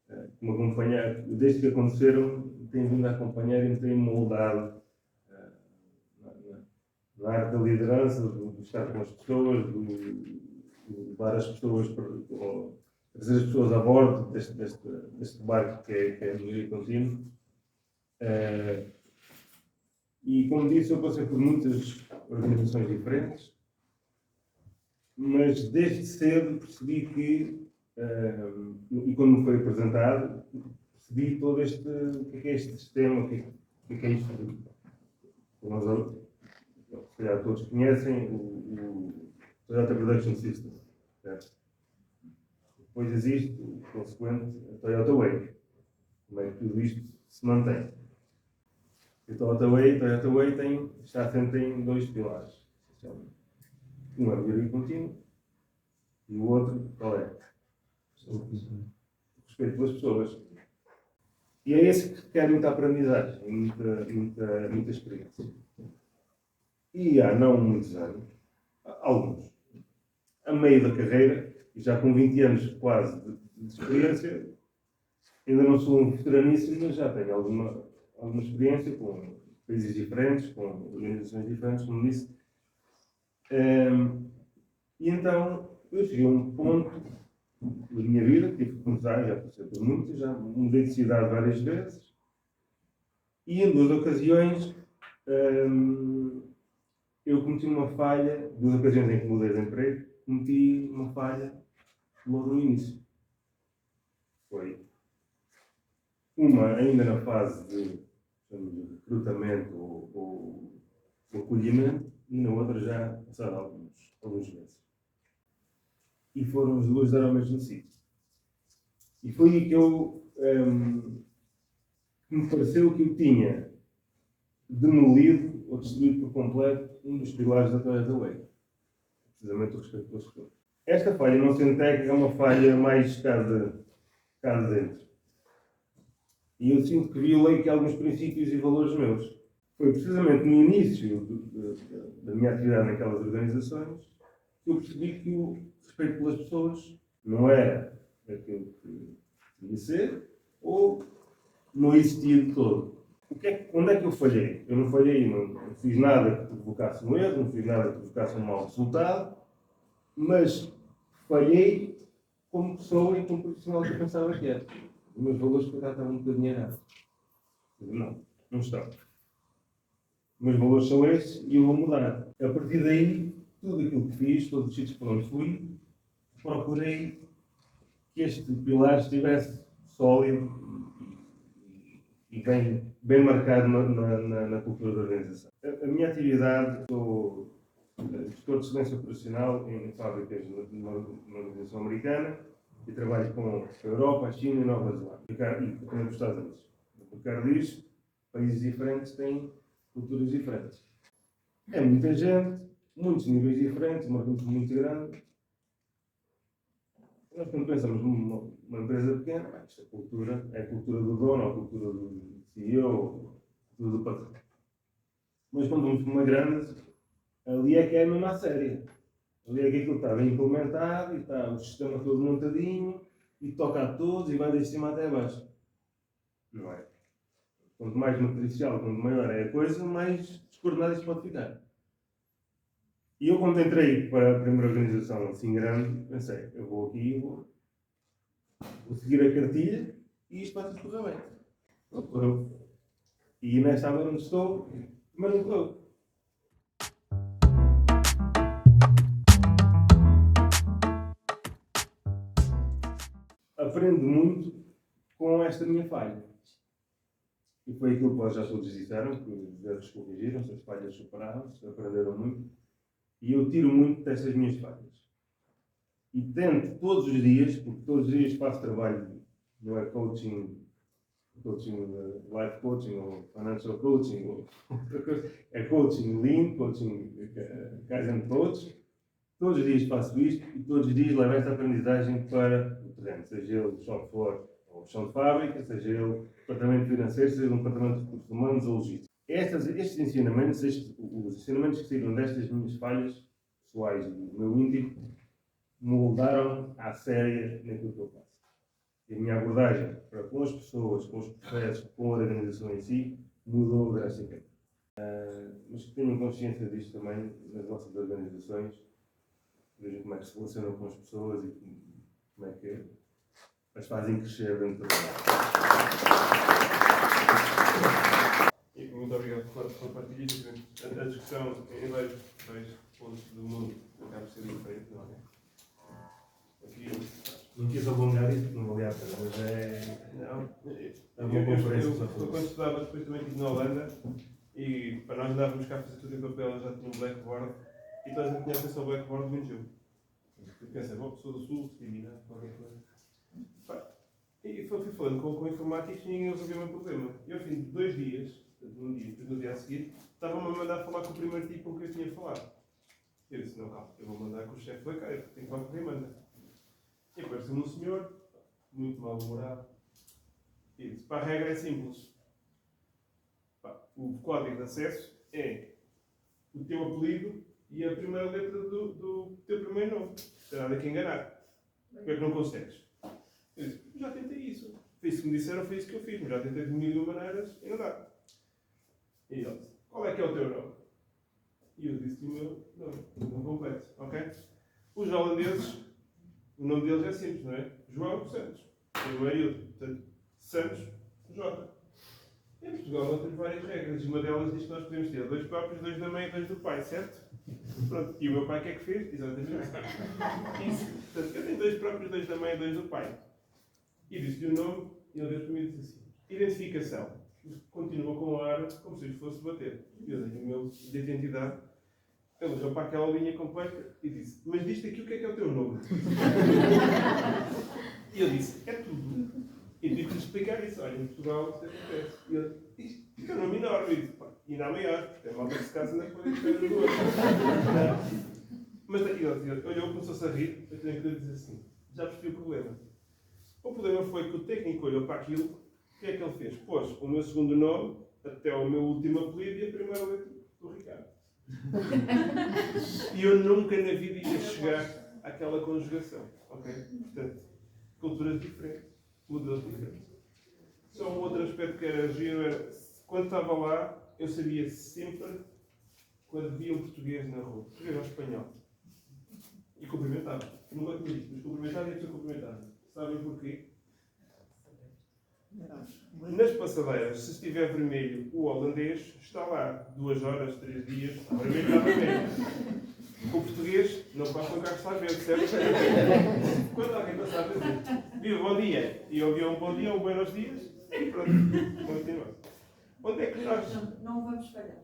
Que me acompanharam, desde que aconteceram, têm vindo a acompanhar e me têm moldado na arte da liderança, do estar com as pessoas, do levar as pessoas, trazer as pessoas a bordo deste barco que é a melhoria contínua. E como disse, eu passei por muitas organizações diferentes, mas desde cedo percebi que, e quando me foi apresentado, percebi todo o que é este sistema, o que é isto que nós, se calhar todos conhecem, o Toyota Production System. Certo? Depois existe o consequente a Toyota Way. Como é que tudo isto se mantém? O Toyota Way está sempre em dois pilares. Um é a melhoria contínua e o outro, qual é? O respeito pelas pessoas. E é esse que requer muita aprendizagem, muita experiência. E há não muitos anos, alguns, a meio da carreira, e já com 20 anos quase de experiência, ainda não sou um veteraníssimo, mas já tenho alguma experiência com países diferentes, com organizações diferentes, como disse. E então, eu cheguei a um ponto da minha vida, que tive que começar, já passei por muitas, já mudei de cidade várias vezes, e em duas ocasiões eu cometi uma falha, duas ocasiões em que mudei de emprego, cometi uma falha logo no início. Foi uma ainda na fase de recrutamento ou acolhimento, e na outra já passaram alguns meses. E foram as duas dar ao mesmo sítio. E foi aí que me pareceu que eu tinha demolido ou destruído por completo um dos pilares da Toyota Way. Precisamente o respeito pelas pessoas. Esta falha, não sendo técnica, é uma falha mais cá de dentro. E eu sinto que violei aqui alguns princípios e valores meus. Foi precisamente no início da minha atividade naquelas organizações que eu percebi que o respeito pelas pessoas não era aquilo que devia ser ou não existia de todo. Onde é que eu falhei? Eu não falhei, não fiz nada que provocasse um erro, não fiz nada que provocasse um mau resultado, mas falhei como pessoa e como profissional que eu pensava que era. Os meus valores, por acaso, estavam um bocadinho errados. Não estão. Os meus valores são esses e eu vou mudar. A partir daí, tudo aquilo que fiz, todos os sítios por onde fui, procurei que este pilar estivesse sólido e bem marcado na cultura da organização. A minha atividade, sou gestor de excelência operacional em fábricas numa organização americana e trabalho com a Europa, a China e a Nova Zelândia e também com os Estados Unidos. O Ricardo diz, países diferentes têm culturas diferentes. É muita gente, muitos níveis diferentes, uma organização muito grande. Nós, quando pensamos numa empresa pequena, isto é a cultura do dono, a cultura do CEO, a cultura do patrão. Mas quando vamos para uma grande, ali é que é mesmo a séria. Ali é que aquilo está bem implementado e está o sistema todo montadinho e toca a todos e vai desde cima até abaixo. Não é? Quanto mais matricial, quanto maior é a coisa, mais descoordenado isto pode ficar. E eu, quando entrei para a primeira organização assim grande, pensei, eu vou aqui, vou seguir a cartilha e isto vai tudo correr bem. Não correu. E nesta área onde estou, mas não correu. Aprendo muito com esta minha falha. E foi aquilo que vocês já todos disseram, que os erros corrigiram-se, as falhas superaram-se, aprenderam muito. E eu tiro muito destas minhas falhas. E tento todos os dias, porque todos os dias faço trabalho, não é coaching, life coaching ou financial coaching, ou outra coisa, é coaching lean, coaching Kaizen coach. Todos os dias faço isto e todos os dias levo esta aprendizagem para o terreno, seja ele o shop floor ou o chão de fábrica, seja ele o departamento financeiro, seja um departamento de recursos humanos ou logística. Estes ensinamentos, os ensinamentos que saíram destas minhas falhas pessoais e do meu íntimo, moldaram à séria naquilo que eu faço. E a minha abordagem para com as pessoas, com os processos, com a organização em si, mudou drasticamente. Mas que tenham consciência disto também nas vossas organizações, vejam como é que se relacionam com as pessoas e como é que as fazem crescer dentro da E muito obrigado pela partilha. A discussão em vários pontos do mundo acaba por ser diferente, não é? Aqui, Não quis alongar isto, porque não valia a pena, mas é uma conferência só eu quando estudava, depois também estive na Holanda e para nós andávamos cá a fazer tudo em papel, já tinha um blackboard e toda a gente tinha acesso ao blackboard do 21. Eu pensei, uma pessoa do Sul, discriminar, qualquer coisa. E fui falando com informáticos e ninguém resolveu o meu problema. E ao fim de 2 dias, depois no dia a seguir, estavam-me a mandar falar com o primeiro tipo com quem eu tinha falado. Eu disse, não, calma, eu vou mandar com o chefe da cara, tenho que falar com quem manda. E apareceu-me um senhor, muito mal-humorado, e disse, pá, a regra é simples. Pá, o código de acesso é o teu apelido e a primeira letra do teu primeiro nome. Não tem nada que enganar. Porquê é que não consegues? Eu disse, já tentei isso. Foi isso que me disseram, foi isso que eu fiz, mas já tentei de mil e uma maneiras e não dá. E ele disse, qual é que é o teu nome? E eu disse o meu nome completo, ok? Os holandeses, o nome deles é simples, não é? João Santos. Eu é eu, portanto, Santos, J. Em Portugal nós temos várias regras, e uma delas diz que nós podemos ter 2 próprios, 2 da mãe e 2 do pai, certo? Pronto, e o meu pai o que é que fez? Exatamente isso. Portanto, eu tenho 2 próprios, 2 da mãe e 2 do pai. E disse-lhe o nome, e ele deu para mim e disse assim, identificação. Continua com o ar como se lhe fosse bater. Eu tenho o meu de identidade. Ele olhou para aquela linha completa e disse, mas diz-te aqui o que é o teu nome. E eu disse, é tudo. E tive que lhe explicar isso. Olha, em Portugal isso acontece. E ele disse, isto é um nome enorme. E disse, pá, ainda há maior, porque é malta que se casa na folha de pedra do outro. Mas ele olhou, começou-se a rir. Eu tenho que lhe dizer assim, já percebi o problema. O problema foi que o técnico olhou para aquilo, o que é que ele fez? Pôs o meu segundo nome, até o meu último apelido e a primeira letra do Ricardo. E eu nunca na vida ia chegar àquela conjugação, ok? Portanto, culturas diferentes, modelos diferentes. Só um outro aspecto que era giro era, quando estava lá, eu sabia sempre, quando via um português na rua, português ou espanhol, e cumprimentava. Nunca tinha visto, mas cumprimentava e a pessoa cumprimentava. Sabem porquê? Nas passadeiras, se estiver vermelho, o holandês está lá 2 horas, 3 dias, vermelho está vermelho. O português não passa o carro está verde, certo? Quando alguém passar a dizer, viva, bom dia, e eu ouvi um bom dia, um buenos dias, e pronto, continua. Onde é que nós... Não vamos falhar.